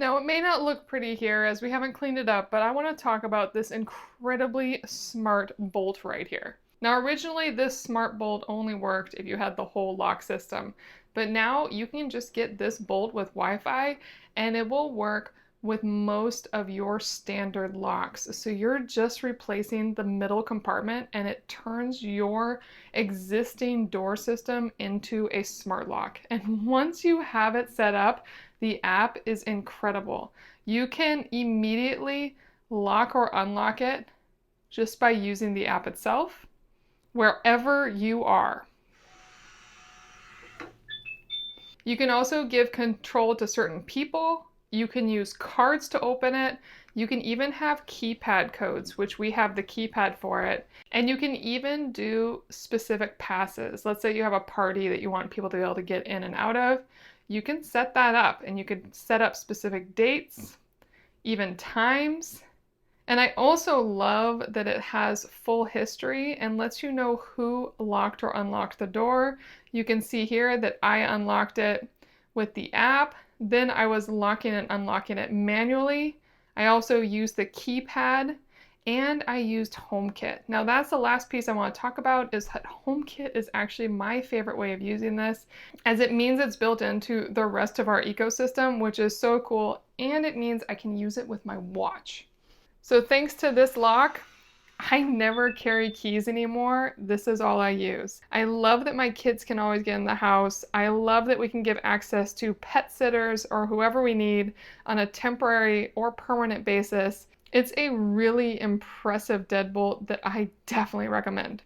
Now, it may not look pretty here as we haven't cleaned it up, but I want to talk about this incredibly smart bolt right here. Now, originally this smart bolt only worked if you had the whole lock system, but now you can just get this bolt with Wi-Fi and it will work with most of your standard locks. So you're just replacing the middle compartment and it turns your existing door system into a smart lock. And once you have it set up, the app is incredible. You can immediately lock or unlock it just by using the app itself, wherever you are. You can also give control to certain people. You can use cards to open it. You can even have keypad codes, which we have the keypad for it. And you can even do specific passes. Let's say you have a party that you want people to be able to get in and out of. You can set that up and you could set up specific dates, even times. And I also love that it has full history and lets you know who locked or unlocked the door. You can see here that I unlocked it with the app. Then I was locking and unlocking it manually. I also used the keypad and I used HomeKit. Now that's the last piece I want to talk about, is that HomeKit is actually my favorite way of using this, as it means it's built into the rest of our ecosystem, which is so cool, and it means I can use it with my watch. So thanks to this lock, I never carry keys anymore. This is all I use. I love that my kids can always get in the house. I love that we can give access to pet sitters or whoever we need on a temporary or permanent basis. It's a really impressive deadbolt that I definitely recommend.